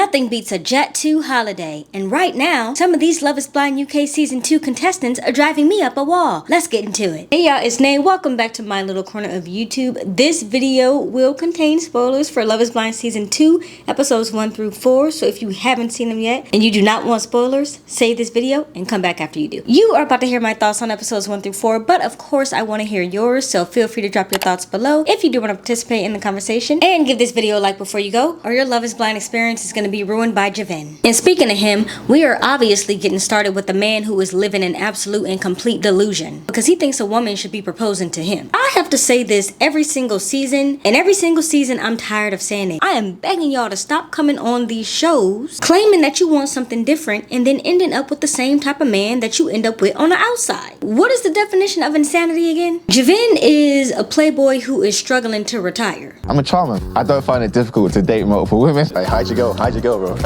Nothing beats a Jet 2 holiday, and right now, some of these Love is Blind UK Season 2 contestants are driving me up a wall. Let's get into it. Hey y'all, it's Nay. Welcome back to my little corner of YouTube. This video will contain spoilers for Love is Blind Season 2, episodes 1 through 4, so if you haven't seen them yet, and you do not want spoilers, save this video and come back after you do. You are about to hear my thoughts on episodes 1 through 4, but of course I want to hear yours, so feel free to drop your thoughts below if you do want to participate in the conversation, and give this video a like before you go, or your Love is Blind experience is going to be ruined by Javen. And speaking of him, we are obviously getting started with the man who is living in absolute and complete delusion because he thinks a woman should be proposing to him. I have to say this every single season, and every single season I'm tired of saying it. I am begging y'all to stop coming on these shows claiming that you want something different and then ending up with the same type of man that you end up with on the outside. What is the definition of insanity again? Javen is a playboy who is struggling to retire. I'm a charmer. I don't find it difficult to date multiple women. Hey, how'd you go? How'd you go, bro?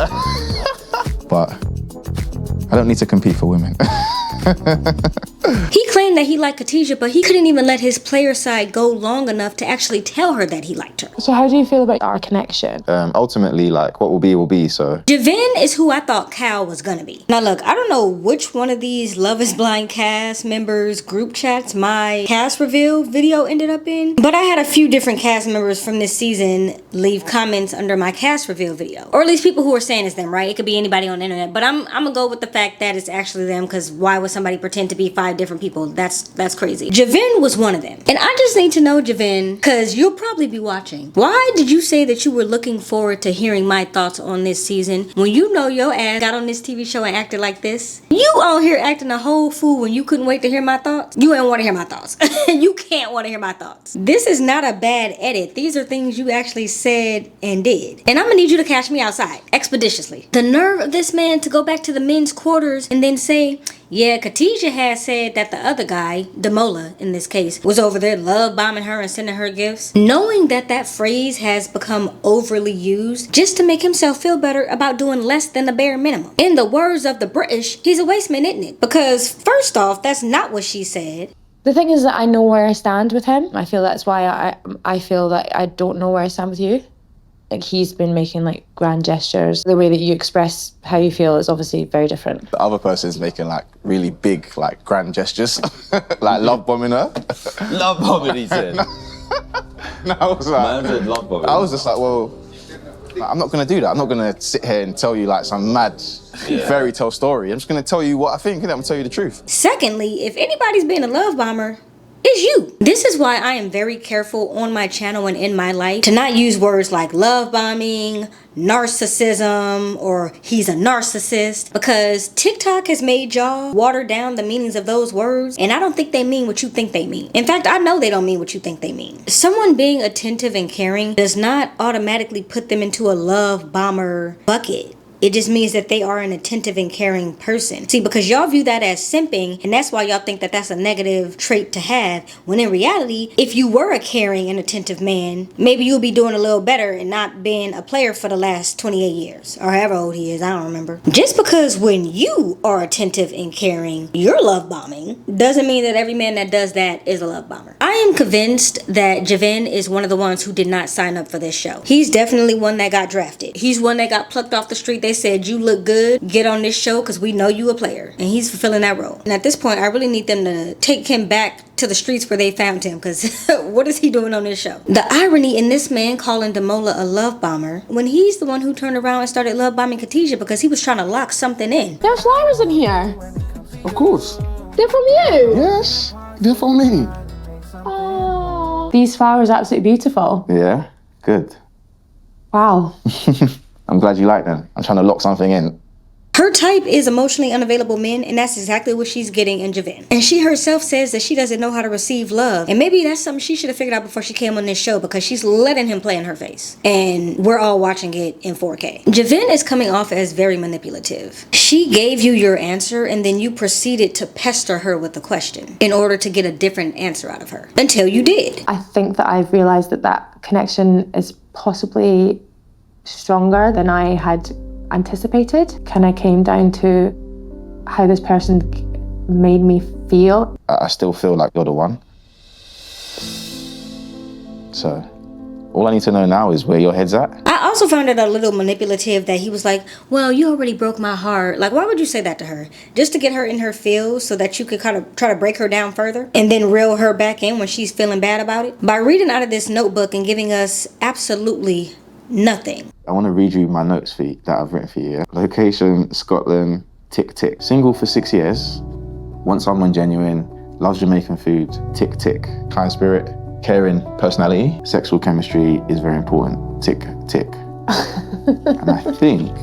But I don't need to compete for women. He claimed that he liked Katisha, but he couldn't even let his player side go long enough to actually tell her that he liked her. So how do you feel about our connection? Ultimately, like, what will be, so. Javen is who I thought Cal was gonna be. Now look, I don't know which one of these Love is Blind cast members group chats my cast reveal video ended up in, but I had a few different cast members from this season leave comments under my cast reveal video. Or at least people who are saying it's them, right? It could be anybody on the internet, but I'm gonna go with the fact that it's actually them, because why would somebody pretend to be 5 different people? That's crazy. Javen was one of them. And I just need to know, Javen, because you'll probably be watching, why did you say that you were looking forward to hearing my thoughts on this season when you know your ass got on this TV show and acted like this? You out here acting a whole fool when you couldn't wait to hear my thoughts? You ain't want to hear my thoughts. You can't want to hear my thoughts. This is not a bad edit. These are things you actually said and did. And I'm gonna need you to catch me outside expeditiously. The nerve of this man to go back to the men's quarters and then say, yeah, Katisha had said that the other guy, Demola in this case, was over there love bombing her and sending her gifts. Knowing that that phrase has become overly used just to make himself feel better about doing less than the bare minimum. In the words of the British, he's a waste man, isn't it? Because first off, that's not what she said. The thing is that I know where I stand with him. I feel that's why I feel that I don't know where I stand with you. Like, he's been making like grand gestures. The way that you express how you feel is obviously very different. The other person's making like really big, like grand gestures, like love bombing her. Love bombing, he said. No, I was like, Man said love bombing. I was just like, well, like, I'm not gonna do that. I'm not gonna sit here and tell you like some mad fairy tale story. I'm just gonna tell you what I think, and I'm gonna tell you the truth. Secondly, if anybody's been a love bomber, it's you. This is why I am very careful on my channel and in my life to not use words like love bombing, narcissism, or he's a narcissist, because TikTok has made y'all water down the meanings of those words, and I don't think they mean what you think they mean. In fact, I know they don't mean what you think they mean. Someone being attentive and caring does not automatically put them into a love bomber bucket. It just means that they are an attentive and caring person. See, because y'all view that as simping, and that's why y'all think that that's a negative trait to have, when in reality, if you were a caring and attentive man, maybe you'll be doing a little better and not being a player for the last 28 years, or however old he is, I don't remember. Just because when you are attentive and caring, you're love bombing, doesn't mean that every man that does that is a love bomber. I am convinced that Javen is one of the ones who did not sign up for this show. He's definitely one that got drafted. He's one that got plucked off the street. They said, you look good, get on this show because we know you a player, and he's fulfilling that role. And at this point, I really need them to take him back to the streets where they found him, because what is he doing on this show? The irony in this man calling Demola a love bomber when he's the one who turned around and started love bombing Katisha because he was trying to lock something in. There are flowers in here. Of course. They're from you. Yes, they're for me. Oh, these flowers are absolutely beautiful. Yeah, good. Wow. I'm glad you like them. I'm trying to lock something in. Her type is emotionally unavailable men, and that's exactly what she's getting in Javen. And she herself says that she doesn't know how to receive love. And maybe that's something she should have figured out before she came on this show, because she's letting him play in her face. And we're all watching it in 4K. Javen is coming off as very manipulative. She gave you your answer, and then you proceeded to pester her with the question in order to get a different answer out of her. Until you did. I think that I've realised that that connection is possibly stronger than I had anticipated. Kind of came down to how this person made me feel. I still feel like you're the one. So All I need to know now is where your head's at. I also found it a little manipulative that he was like, well, you already broke my heart. Like, why would you say that to her? Just to get her in her feels so that you could kind of try to break her down further and then reel her back in when she's feeling bad about it? By reading out of this notebook and giving us absolutely nothing. I want to read you my notes for you, that I've written for you. Yeah? Location, Scotland, tick, tick. Single for 6 years. Want someone genuine. Loves Jamaican food, tick, tick. Kind spirit. Caring personality, sexual chemistry is very important. Tick, tick. And I think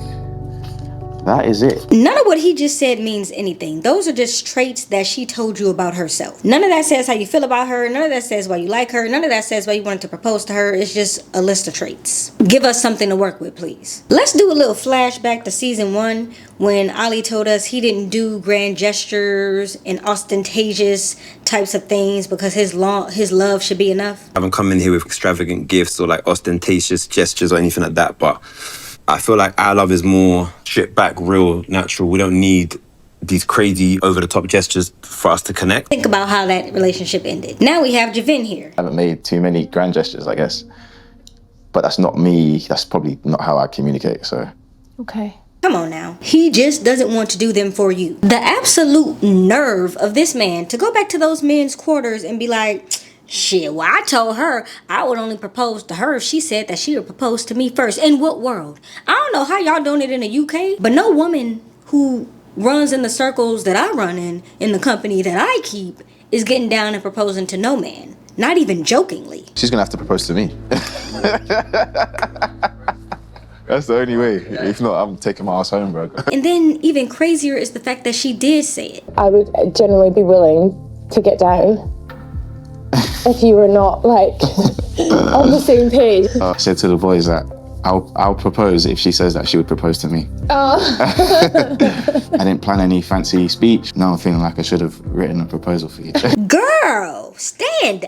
that is it. None of what he just said means anything. Those are just traits that she told you about herself. None of that says how you feel about her. None of that says why you like her. None of that says why you wanted to propose to her. It's just a list of traits. Give us something to work with, please. Let's do a little flashback to season 1 when Ali told us he didn't do grand gestures and ostentatious types of things because his love should be enough. I haven't come in here with extravagant gifts or like ostentatious gestures or anything like that, but I feel like our love is more stripped back, real, natural. We don't need these crazy over-the-top gestures for us to connect. Think about how that relationship ended. Now we have Javen here. I haven't made too many grand gestures, I guess. But that's not me. That's probably not how I communicate, so. Okay. Come on now. He just doesn't want to do them for you. The absolute nerve of this man to go back to those men's quarters and be like, shit, well, I told her I would only propose to her if she said that she would propose to me first. In what world? I don't know how y'all doing it in the UK, but no woman who runs in the circles that I run in the company that I keep, is getting down and proposing to no man. Not even jokingly. She's gonna have to propose to me. That's the only way. If not, I'm taking my ass home, bro. And then even crazier is the fact that she did say it. I would generally be willing to get down if you were not like on the same page. I said to the boys that I'll propose if she says that she would propose to me. I didn't plan any fancy speech. Now I'm feeling like I should have written a proposal for you. Girl, stand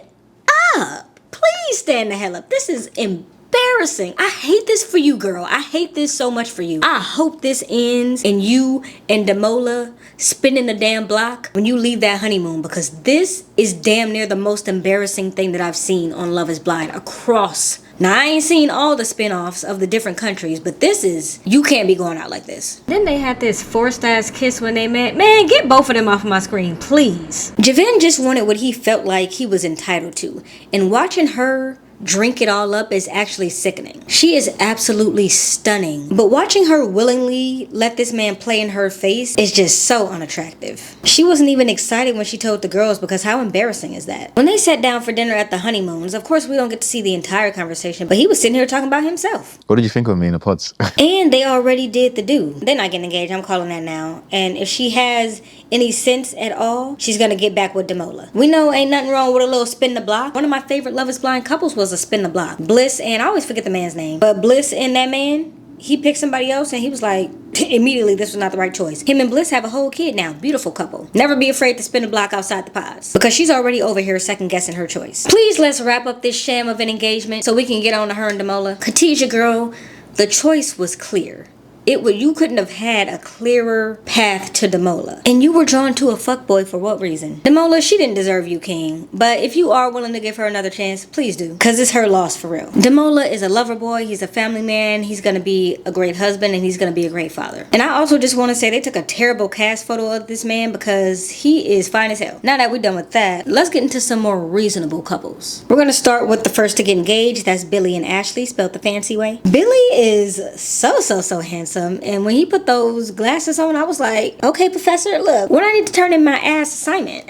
up. Please stand the hell up. This is embarrassing. I hate this for you, girl. I hate this so much for you. I hope this ends in you and Demola spinning the damn block when you leave that honeymoon, because this is damn near the most embarrassing thing that I've seen on Love is Blind across. Now, I ain't seen all the spin-offs of the different countries, but this is, you can't be going out like this. Then they had this forced-ass kiss when they met. Man, get both of them off of my screen, please. Javen just wanted what he felt like he was entitled to, and watching her drink it all up is actually sickening. She is absolutely stunning, but watching her willingly let this man play in her face is just so unattractive. She wasn't even excited when she told the girls, because how embarrassing is that? When they sat down for dinner at the honeymoons, of course we don't get to see the entire conversation, but he was sitting here talking about himself. What did you think of me in the pods? And they already did the do. They're not getting engaged, I'm calling that now. And if she has any sense at all, she's gonna get back with Demola. We know ain't nothing wrong with a little spin the block. One of my favorite Love is Blind couples was a spin the block. Bliss, and I always forget the man's name, but Bliss and that man, he picked somebody else and he was like, immediately this was not the right choice. Him and Bliss have a whole kid now. Beautiful couple. Never be afraid to spin a block outside the pods, because she's already over here second guessing her choice. Please, let's wrap up this sham of an engagement so we can get on to her and Demola. Katisha, girl, the choice was clear. You couldn't have had a clearer path to Demola. And you were drawn to a fuckboy for what reason? Demola, she didn't deserve you, king. But if you are willing to give her another chance, please do. Because it's her loss for real. Demola is a lover boy. He's a family man. He's going to be a great husband, and he's going to be a great father. And I also just want to say they took a terrible cast photo of this man, because he is fine as hell. Now that we're done with that, let's get into some more reasonable couples. We're going to start with the first to get engaged. That's Billy and Ashleigh, spelled the fancy way. Billy is so handsome. And when he put those glasses on, I was like, okay, professor, look, when I need to turn in my ass assignment.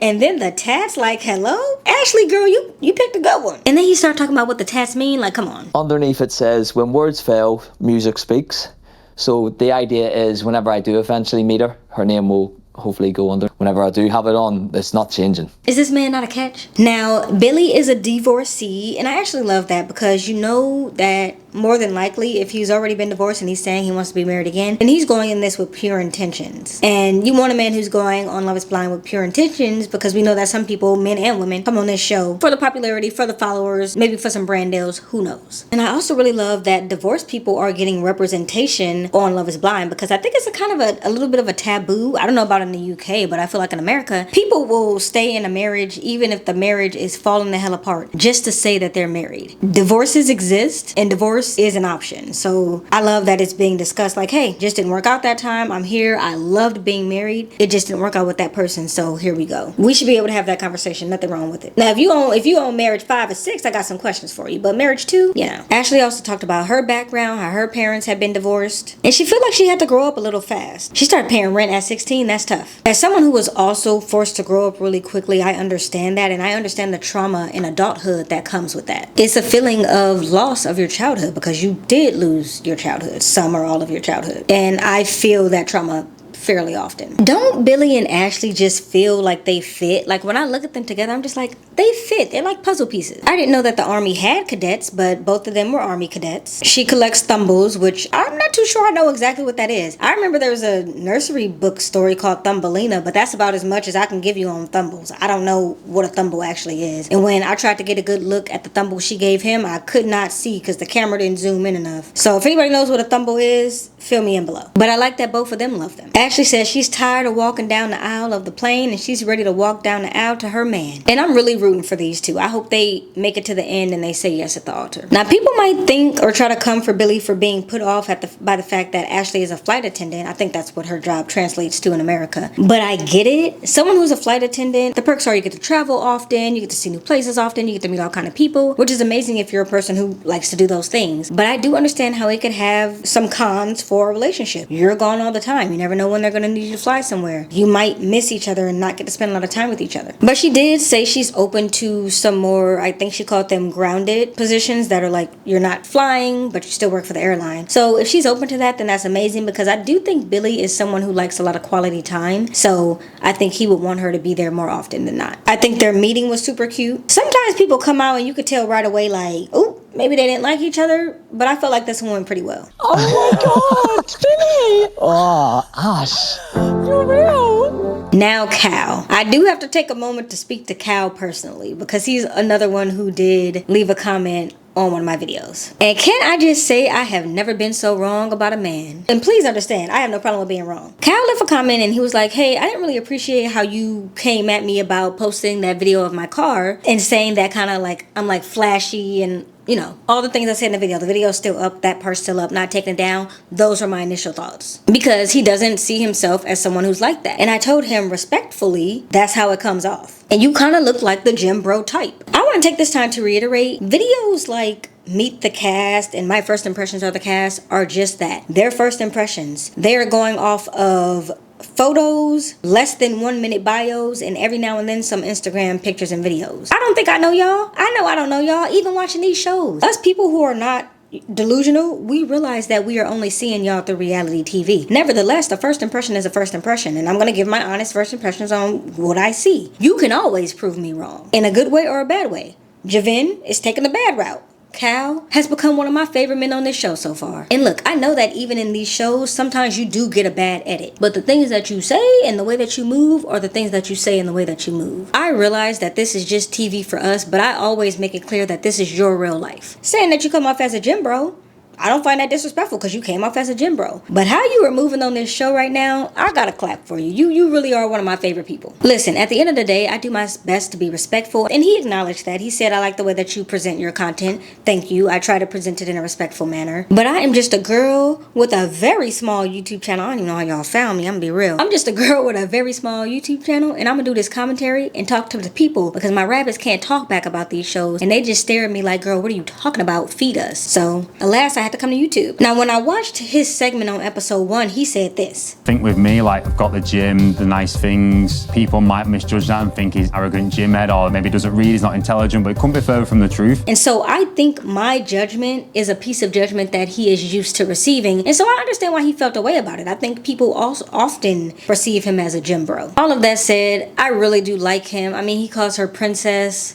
And then the tats, like, hello? Ashleigh, girl, you picked a good one. And then he started talking about what the tats mean, like, come on. Underneath it says, when words fail, music speaks. So the idea is whenever I do eventually meet her, her name will hopefully go under. Whenever I do have it on, it's not changing. Is this man not a catch? Now, Billy is a divorcee, and I actually love that, because you know that more than likely, if he's already been divorced and he's saying he wants to be married again, then he's going in this with pure intentions. And you want a man who's going on Love is Blind with pure intentions, because we know that some people, men and women, come on this show for the popularity, for the followers, maybe for some brand deals, who knows. And I also really love that divorced people are getting representation on Love is Blind, because I think it's a kind of a little bit of a taboo. I don't know about in the UK, but I feel like in America, people will stay in a marriage even if the marriage is falling the hell apart, just to say that they're married. Divorces exist, and divorce is an option. So I love that it's being discussed like, hey, just didn't work out that time. I'm here. I loved being married. It just didn't work out with that person. So here we go. We should be able to have that conversation. Nothing wrong with it. Now, if you own marriage 5 or 6, I got some questions for you. But marriage 2, you know. Ashleigh also talked about her background, how her parents had been divorced, and she felt like she had to grow up a little fast. She started paying rent at 16. That's tough. As someone who was also forced to grow up really quickly, I understand that, and I understand the trauma in adulthood that comes with that. It's a feeling of loss of your childhood, because you did lose your childhood, some or all of your childhood. And I feel that trauma fairly often. Don't Billy and Ashleigh just feel like they fit? Like when I look at them together, I'm just like, they fit. They're like puzzle pieces. I didn't know that the Army had cadets, but both of them were Army cadets. She collects Thumbles, which I'm not too sure I know exactly what that is. I remember there was a nursery book story called Thumbelina, but that's about as much as I can give you on Thumbles. I don't know what a Thumble actually is. And when I tried to get a good look at the Thumble she gave him, I could not see because the camera didn't zoom in enough. So if anybody knows what a Thumble is, fill me in below. But I like that both of them love them. Ashleigh says she's tired of walking down the aisle of the plane, and she's ready to walk down the aisle to her man. And I'm really rooting for these two. I hope they make it to the end and they say yes at the altar. Now, people might think or try to come for Billy for being put off by the fact that Ashleigh is a flight attendant. I think that's what her job translates to in America. But I get it. Someone who's a flight attendant, the perks are you get to travel often, you get to see new places often, you get to meet all kind of people, which is amazing if you're a person who likes to do those things. But I do understand how it could have some cons for a relationship. You're gone all the time. You never know when they're going to need you to fly somewhere. You might miss each other and not get to spend a lot of time with each other. But she did say she's open to some more, I think she called them grounded positions that are like, you're not flying, but you still work for the airline. So if she's open to that, then that's amazing, because I do think Billy is someone who likes a lot of quality time. So I think he would want her to be there more often than not. I think their meeting was super cute. Sometimes people come out and you could tell right away like, oh, maybe they didn't like each other, but I felt like this one went pretty well. Oh my God, Billy! Oh, Ash, you're real. Now, Cal. I do have to take a moment to speak to Cal personally, because he's another one who did leave a comment on one of my videos. And can I just say, I have never been so wrong about a man. And please understand, I have no problem with being wrong. Cal left a comment and he was like, hey, I didn't really appreciate how you came at me about posting that video of my car and saying that kind of like, I'm like flashy and, you know, all the things I said in the video. The video's still up, that part's still up, not taking it down. Those are my initial thoughts. Because he doesn't see himself as someone who's like that. And I told him respectfully, that's how it comes off. And you kind of look like the gym bro type. I want to take this time to reiterate, videos like Meet the Cast and My First Impressions of the Cast are just that. They're first impressions. They are going off of photos, less than 1 minute bios, and every now and then some Instagram pictures and videos. I don't think I know y'all. I know I don't know y'all, even watching these shows. Us people who are not delusional, we realize that we are only seeing y'all through reality TV. Nevertheless, the first impression is a first impression, and I'm going to give my honest first impressions on what I see. You can always prove me wrong, in a good way or a bad way. Javen is taking the bad route. Cal has become one of my favorite men on this show so far. And look, I know that even in these shows, sometimes you do get a bad edit. But the things that you say and the way that you move are the things that you say and the way that you move. I realize that this is just TV for us, but I always make it clear that this is your real life. Saying that you come off as a gym bro, I don't find that disrespectful because you came off as a gym bro. But how you are moving on this show right now, I gotta clap for you. You really are one of my favorite people. Listen, at the end of the day, I do my best to be respectful, and he acknowledged that. He said, I like the way that you present your content. Thank you. I try to present it in a respectful manner. But I am just a girl with a very small YouTube channel. I don't even know how y'all found me. I'm gonna be real. I'm just a girl with a very small YouTube channel, and I'm gonna do this commentary and talk to the people because my rabbits can't talk back about these shows, and they just stare at me like, girl, what are you talking about? Feed us. So, alas, I had to come to YouTube. Now, when I watched his segment on episode 1, he said this. I think with me, like, I've got the gym, the nice things. People might misjudge that and think he's arrogant gym head, or maybe doesn't read, he's not intelligent, but it couldn't be further from the truth. And so I think my judgment is a piece of judgment that he is used to receiving. And so I understand why he felt a way about it. I think people also often perceive him as a gym bro. All of that said, I really do like him. I mean, he calls her princess.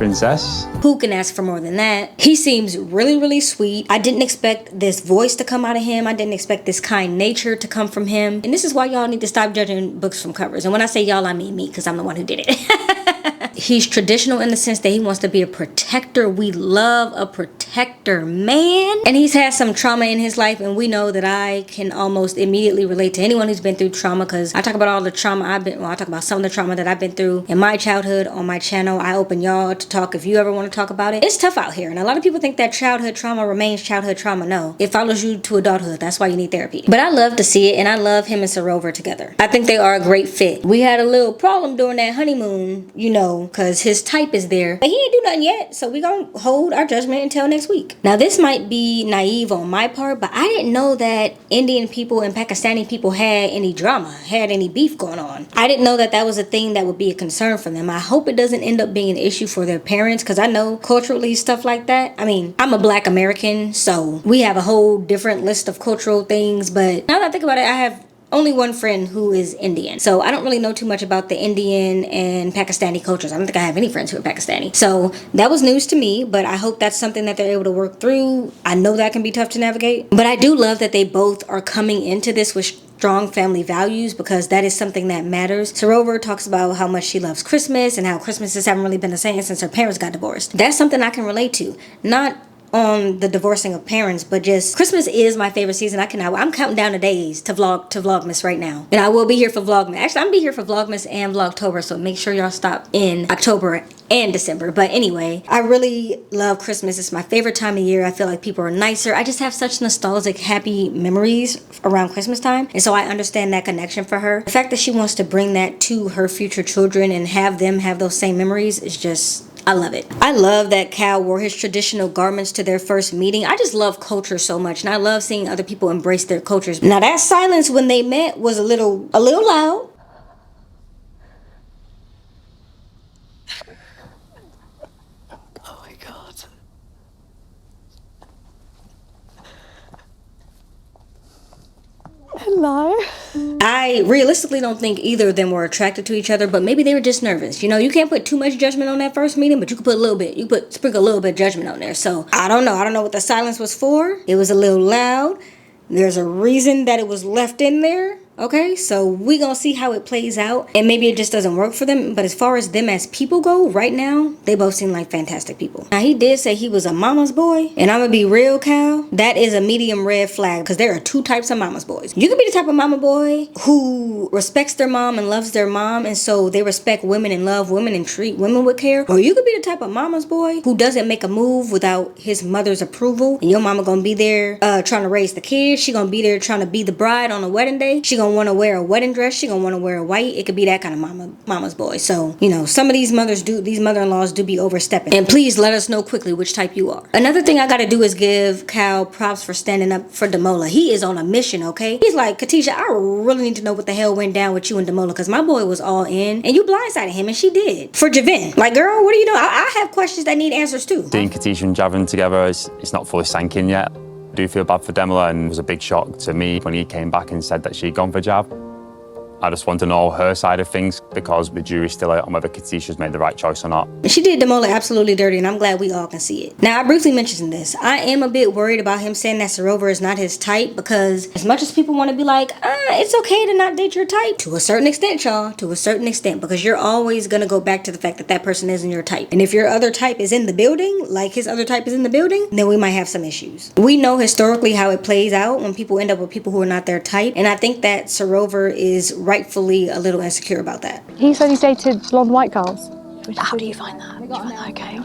princess. Who can ask for more than that? He seems really, really sweet. I didn't expect this voice to come out of him. I didn't expect this kind nature to come from him. And this is why y'all need to stop judging books from covers. And when I say y'all, I mean me, because I'm the one who did it. He's traditional in the sense that he wants to be a protector. We love a protector, man. And he's had some trauma in his life, and we know that I can almost immediately relate to anyone who's been through trauma, because I talk about all the trauma I talk about some of the trauma that I've been through in my childhood on my channel. I open y'all to talk if you ever want to talk about it. It's tough out here, and a lot of people think that childhood trauma remains childhood trauma. No, it follows you to adulthood. That's why you need therapy. But I love to see it, and I love him and Sarover together. I think they are a great fit. We had a little problem during that honeymoon, you know, because his type is there, but he ain't do nothing yet, so we gonna hold our judgment until next week. Now, this might be naive on my part, but I didn't know that Indian people and Pakistani people had any drama, had any beef going on. I didn't know that that was a thing that would be a concern for them. I hope it doesn't end up being an issue for their parents, because I know culturally stuff like that. I mean, I'm a Black American, so we have a whole different list of cultural things, but now that I think about it, I have only one friend who is Indian. So I don't really know too much about the Indian and Pakistani cultures. I don't think I have any friends who are Pakistani. So that was news to me, but I hope that's something that they're able to work through. I know that can be tough to navigate, but I do love that they both are coming into this with strong family values, because that is something that matters. Sarover talks about how much she loves Christmas and how Christmases haven't really been the same since her parents got divorced. That's something I can relate to. Not on the divorcing of parents, but just Christmas is my favorite season. I'm counting down the days to Vlogmas right now, and I will be here for Vlogmas. Actually, I'm gonna be here for Vlogmas and Vlogtober, so make sure y'all stop in October and December. But anyway, I really love Christmas. It's my favorite time of year. I feel like people are nicer. I just have such nostalgic, happy memories around Christmas time, and so I understand that connection for her. The fact that she wants to bring that to her future children and have them have those same memories is just, I love it. I love that Cal wore his traditional garments to their first meeting. I just love culture so much, and I love seeing other people embrace their cultures. Now, that silence when they met was a little loud. Oh my God. Hello. I realistically don't think either of them were attracted to each other, but maybe they were just nervous. You know, you can't put too much judgment on that first meeting, but you can put a little bit. You sprinkle a little bit of judgment on there. So I don't know. I don't know what the silence was for. It was a little loud. There's a reason that it was left in there. Okay, so we gonna see how it plays out, and maybe it just doesn't work for them. But as far as them as people go, right now, they both seem like fantastic people. Now, he did say he was a mama's boy, and I'm gonna be real, Cal. That is a medium red flag, because there are two types of mama's boys. You can be the type of mama boy who respects their mom and loves their mom, and so they respect women and love women and treat women with care. Or you could be the type of mama's boy who doesn't make a move without his mother's approval, and your mama gonna be there trying to raise the kids. She gonna be there trying to be the bride on a wedding day. She gonna want to wear a wedding dress. She gonna want to wear a white. It could be that kind of mama's boy. So, you know, some of these mother-in-laws do be overstepping. And please let us know quickly which type you are. Another thing I gotta do is give Cal props for standing up for Demola. He is on a mission, okay? He's like, Katisha, I really need to know what the hell went down with you and Demola, because my boy was all in, and you blindsided him, and she did. For Javen. Like, girl, what do you know? I have questions that need answers too. Seeing Katisha and Javen together, it's not fully sank in yet. I do feel bad for Demola, and it was a big shock to me when he came back and said that she'd gone for Jav. I just want to know her side of things, because the jury's still out on whether Katisha's made the right choice or not. She did Demola absolutely dirty, and I'm glad we all can see it. Now, I briefly mentioned this. I am a bit worried about him saying that Sarover is not his type, because as much as people want to be like, it's okay to not date your type, to a certain extent, y'all, to a certain extent, because you're always going to go back to the fact that that person isn't your type. And if your other type is in the building, like his other type is in the building, then we might have some issues. We know historically how it plays out when people end up with people who are not their type, and I think that Sarover is rightfully a little insecure about that. He said he dated blonde white girls. How do you find that? Do you find that okay?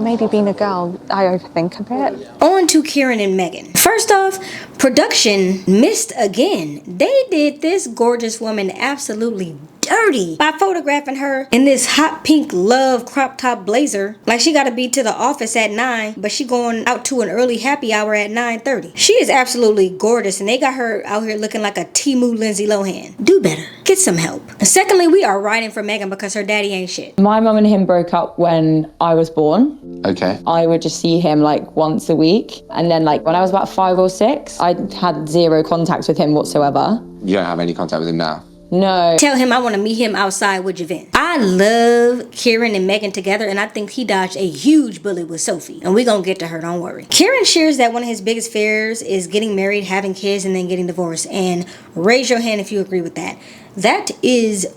Maybe being a girl, I overthink a bit. On to Kieran and Megan. First off, production missed again. They did this gorgeous woman absolutely dirty by photographing her in this hot pink love crop top blazer, like she gotta be to the office at 9, but she going out to an early happy hour at 9:30. She is absolutely gorgeous, and they got her out here looking like a Temu Lindsay Lohan. Do better. Get some help. And secondly, we are riding for Megan because her daddy ain't shit. My mum and him broke up when I was born. Okay. I would just see him like once a week. And then like when I was about 5 or 6, I had zero contact with him whatsoever. You don't have any contact with him now? No. Tell him I want to meet him outside with Javen. I love Kieran and Megan together, and I think he dodged a huge bullet with Sophie. And we gonna get to her, don't worry. Kieran shares that one of his biggest fears is getting married, having kids, and then getting divorced. And raise your hand if you agree with that. That is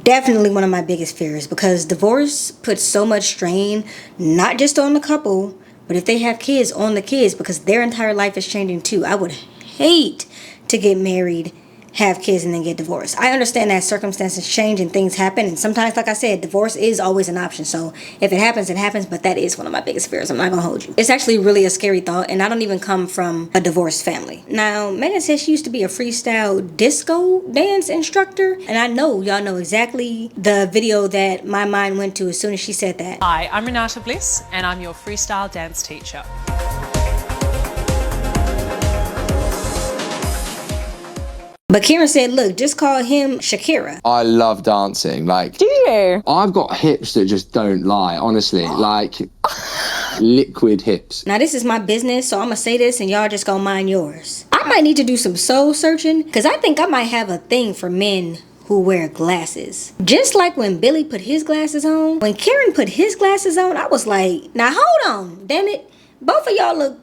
definitely one of my biggest fears, because divorce puts so much strain, not just on the couple, but if they have kids, on the kids, because their entire life is changing too. I would hate to get married, have kids, and then get divorced. I understand that circumstances change and things happen, and sometimes, like I said, divorce is always an option. So if it happens, it happens, but that is one of my biggest fears. I'm not gonna hold you. It's actually really a scary thought, and I don't even come from a divorced family. Now, Megan says she used to be a freestyle disco dance instructor, and I know y'all know exactly the video that my mind went to as soon as she said that. Hi, I'm Renata Bliss, and I'm your freestyle dance teacher. But Kieran said, look, just call him Shakira. I love dancing. Like, Do you? I've got hips that just don't lie, honestly. Like, liquid hips. Now, this is my business, so I'm gonna say this and y'all just gonna mind yours. I might need to do some soul searching, because I think I might have a thing for men who wear glasses. Just like when Billy put his glasses on, when Kieran put his glasses on, I was like, now hold on, damn it. Both of y'all look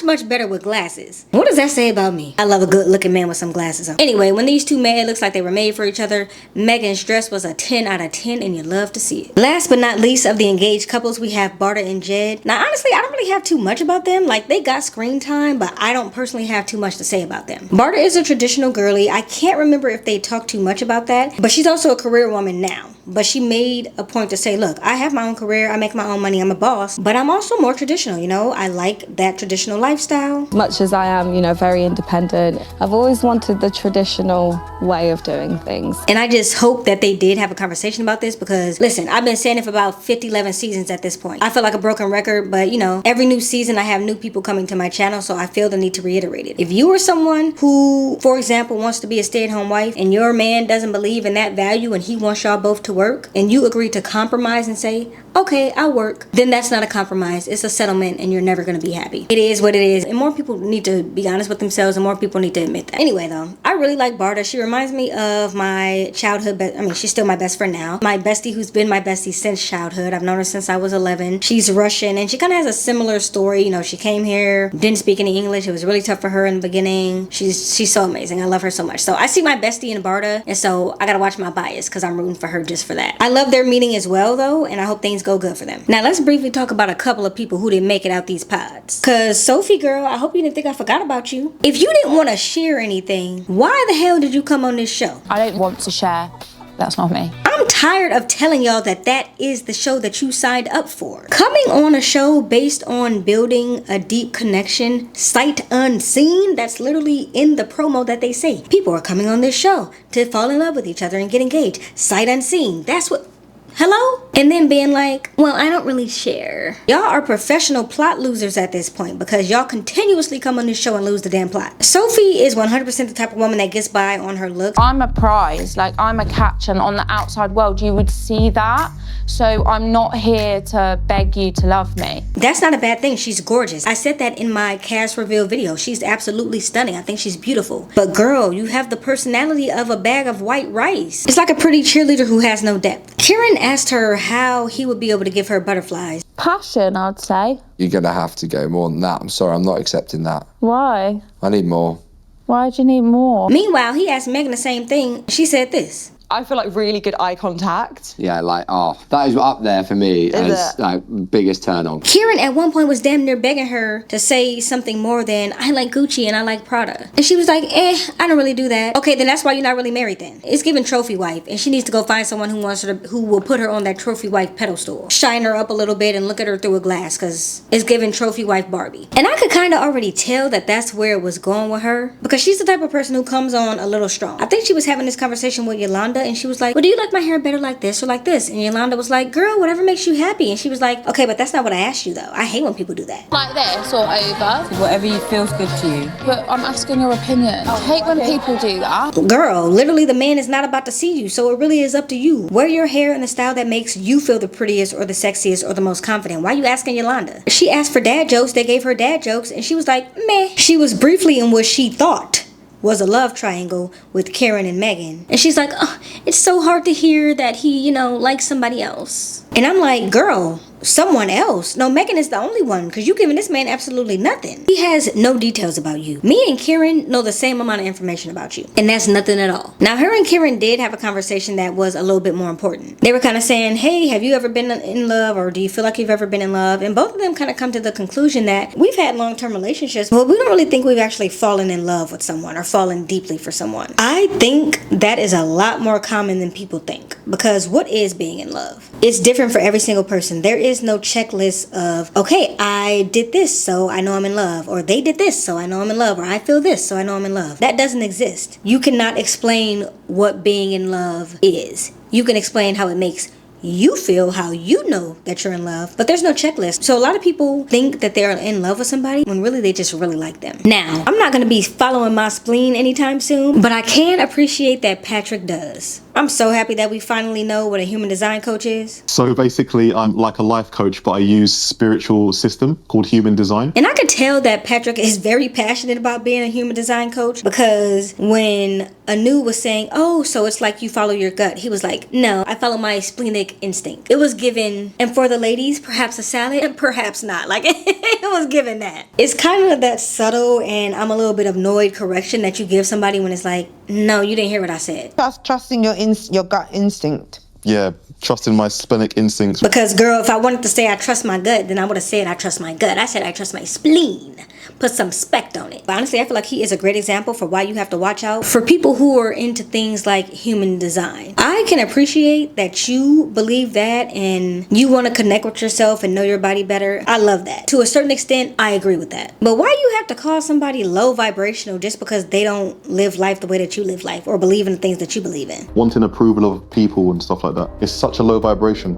much better with glasses. What does that say about me? I love a good looking man with some glasses on. Anyway, when these two met, it looks like they were made for each other. Megan's dress was a 10 out of 10, and you love to see it. Last but not least of the engaged couples, we have Bardha and Jed. Now, honestly, I don't really have too much about them. Like, they got screen time, but I don't personally have too much to say about them. Bardha is a traditional girly. I can't remember if they talked too much about that, but she's also a career woman now. But she made a point to say, look, I have my own career, I make my own money, I'm a boss, but I'm also more traditional, you know? I like that traditional lifestyle. Much as I am, you know, very independent, I've always wanted the traditional way of doing things. And I just hope that they did have a conversation about this, because, listen, I've been saying it for about 11 seasons at this point. I feel like a broken record, but, you know, every new season I have new people coming to my channel, so I feel the need to reiterate it. If you are someone who, for example, wants to be a stay-at-home wife, and your man doesn't believe in that value, and he wants y'all both to work, and you agree to compromise and say, okay, I'll work, then that's not a compromise. It's a settlement, and you're never going to be happy. It is what it is, and more people need to be honest with themselves, and more people need to admit that. Anyway, though, I really like Bardha. She reminds me of my childhood, she's still my best friend now. My bestie, who's been my bestie since childhood. I've known her since I was 11. She's Russian, and she kind of has a similar story. You know, she came here, didn't speak any English. It was really tough for her in the beginning. She's so amazing. I love her so much. So I see my bestie in Bardha, and so I gotta watch my bias, because I'm rooting for her just for that. I love their meeting as well, though, and I hope things go good for them. Now, let's briefly talk about a couple of people who didn't make it out these pods. Because, Sophie, girl, I hope you didn't think I forgot about you. If you didn't want to share anything, why the hell did you come on this show? I don't want to share. That's not me. I'm tired of telling y'all that that is the show that you signed up for. Coming on a show based on building a deep connection, sight unseen, that's literally in the promo that they say. People are coming on this show to fall in love with each other and get engaged. Sight unseen. That's what... Hello? And then being like, well, I don't really share. Y'all are professional plot losers at this point, because y'all continuously come on this show and lose the damn plot. Sophie is 100% the type of woman that gets by on her looks. I'm a prize, like I'm a catch, and on the outside world you would see that. So I'm not here to beg you to love me. That's not a bad thing. She's gorgeous. I said that in my cast reveal video. She's absolutely stunning. I think she's beautiful. But girl, you have the personality of a bag of white rice. It's like a pretty cheerleader who has no depth. Kieran asked her how he would be able to give her butterflies. Passion, I'd say. You're gonna have to go more than that. I'm sorry, I'm not accepting that. Why? I need more. Why do you need more? Meanwhile, he asked Megan the same thing. She said this. I feel like really good eye contact. Yeah, like, that is up there for me as like biggest turn on. Kieran at one point was damn near begging her to say something more than, I like Gucci and I like Prada. And she was like, I don't really do that. Okay, then that's why you're not really married then. It's giving trophy wife, and she needs to go find someone who wants her to, who will put her on that trophy wife pedestal. Shine her up a little bit and look at her through a glass, because it's giving trophy wife Barbie. And I could kind of already tell that that's where it was going with her, because she's the type of person who comes on a little strong. I think she was having this conversation with Yolanda, and she was like, well, do you like my hair better like this or like this? And Yolanda was like, girl, whatever makes you happy. And she was like, okay, but that's not what I asked you though. I hate when people do that. Like this or over? Whatever you feels good to you. But I'm asking your opinion. I hate when people do that. Girl, literally the man is not about to see you, so it really is up to you. Wear your hair in the style that makes you feel the prettiest or the sexiest or the most confident. Why are you asking Yolanda? She asked for dad jokes, they gave her dad jokes, and she was like, meh. She was briefly in what she thought was a love triangle with Kieran and Megan. And she's like, oh, it's so hard to hear that he, likes somebody else. And I'm like, girl, someone else? No, Megan is the only one, because you giving this man absolutely nothing. He has no details about you. Me and Kieran know the same amount of information about you, and that's nothing at all. Now, her and Kieran did have a conversation that was a little bit more important. They were kind of saying, hey, have you ever been in love, or do you feel like you've ever been in love? And both of them kind of come to the conclusion that we've had long-term relationships, but we don't really think we've actually fallen in love with someone or fallen deeply for someone. I think that is a lot more common than people think, because what is being in love? It's different for every single person. There is no checklist of, okay, I did this, so I know I'm in love, or they did this, so I know I'm in love, or I feel this, so I know I'm in love. That doesn't exist. You cannot explain what being in love is. You can explain how it makes you feel, how you know that you're in love, but there's no checklist. So a lot of people think that they're in love with somebody when really they just really like them. Now, I'm not going to be following my spleen anytime soon, but I can appreciate that Patrick does. I'm so happy that we finally know what a human design coach is. So basically, I'm like a life coach, but I use spiritual system called human design. And I could tell that Patrick is very passionate about being a human design coach, because when Aanu was saying, oh, so it's like you follow your gut, he was like, no, I follow my splenic instinct. It was given, and for the ladies, perhaps a salad, and perhaps not. Like, it was given that. It's kind of that subtle, and I'm a little bit annoyed correction that you give somebody when it's like, no, you didn't hear what I said. Trusting your gut instinct. Yeah, trusting my splenic instincts. Because, girl, if I wanted to say I trust my gut, then I would have said I trust my gut. I said I trust my spleen. Put some spect on it. But honestly, I feel like he is a great example for why you have to watch out for people who are into things like human design. I can appreciate that you believe that and you want to connect with yourself and know your body better. I love that. To a certain extent, I agree with that. But why you have to call somebody low vibrational just because they don't live life the way that you live life or believe in the things that you believe in? Wanting approval of people and stuff like that. It's such a low vibration.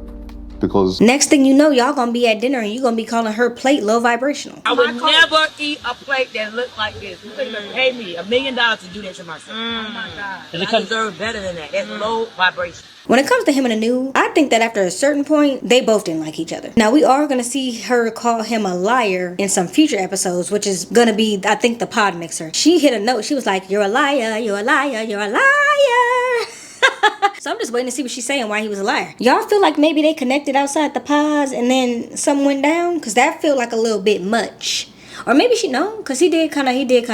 Because next thing you know, y'all gonna be at dinner and you gonna be calling her plate low vibrational. I would never eat a plate that looked like this. You couldn't even pay me $1 million to do that to myself. Oh my God. I deserve better than that. That's low vibration. When it comes to him and Aanu, I think that after a certain point, they both didn't like each other. Now, we are going to see her call him a liar in some future episodes, which is going to be, I think, the pod mixer. She hit a note. She was like, you're a liar, you're a liar, you're a liar. So I'm just waiting to see what she's saying, why he was a liar. Y'all feel like maybe they connected outside the pods and then something went down? Because that feel like a little bit much. Or maybe she, no, because he did kind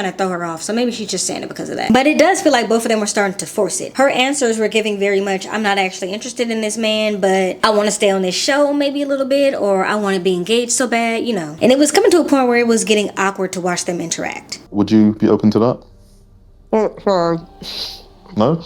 of throw her off. So maybe she's just saying it because of that. But it does feel like both of them were starting to force it. Her answers were giving very much, I'm not actually interested in this man, but I want to stay on this show maybe a little bit, or I want to be engaged so bad, And it was coming to a point where it was getting awkward to watch them interact. Would you be open to that? No?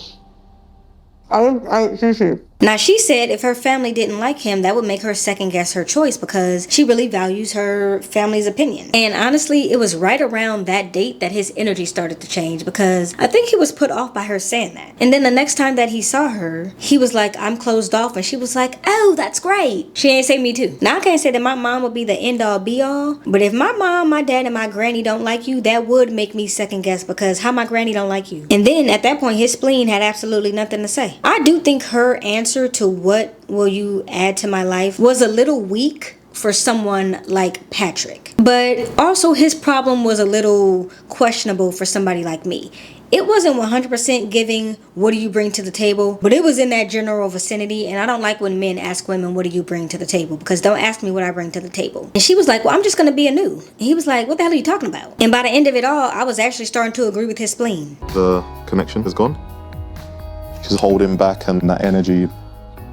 Now, she said if her family didn't like him, that would make her second guess her choice because she really values her family's opinion. And honestly, it was right around that date that his energy started to change because I think he was put off by her saying that. And then the next time that he saw her, he was like, I'm closed off. And she was like, oh, that's great. She ain't say me too. Now, I can't say that my mom would be the end all be all, but if my mom, my dad, and my granny don't like you, that would make me second guess because how my granny don't like you. And then at that point, his spleen had absolutely nothing to say. I do think her answer to what will you add to my life was a little weak for someone like Patrick. But also his problem was a little questionable for somebody like me. It wasn't 100% giving, what do you bring to the table? But it was in that general vicinity. And I don't like when men ask women, what do you bring to the table? Because don't ask me what I bring to the table. And she was like, well, I'm just going to be Aanu. And he was like, what the hell are you talking about? And by the end of it all, I was actually starting to agree with his spleen. The connection is gone. She's holding back and that energy,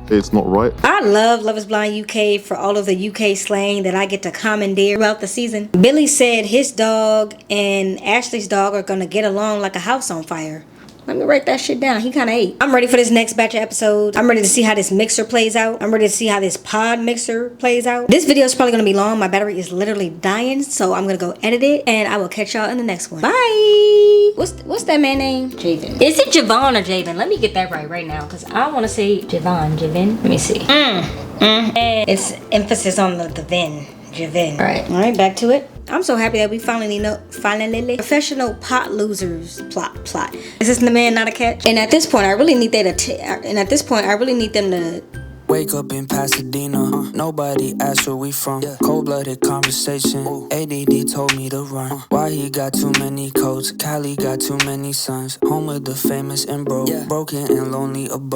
it's not right. I love Love is Blind UK for all of the UK slang that I get to commandeer throughout the season. Billy said his dog and Ashleigh's dog are gonna get along like a house on fire. Let me write that shit down. He kind of ate. I'm ready for this next batch of episodes. I'm ready to see how this mixer plays out. I'm ready to see how this pod mixer plays out. This video is probably going to be long. My battery is literally dying, so I'm going to go edit it, and I will catch y'all in the next one. Bye! What's that man name? Javen. Is it Javon or Javen? Let me get that right now, because I want to say Javen. Let me see. And it's emphasis on the Vin. Javen. All right, back to it. I'm so happy that we finally professional pot losers plot. Is this the man not a catch? And at this point, I really need them to Wake up in Pasadena, nobody asked where we from. Cold-blooded conversation, ADD told me to run. Why he got too many coats, Cali got too many sons. Home of the famous and broke, broken and lonely a bunch.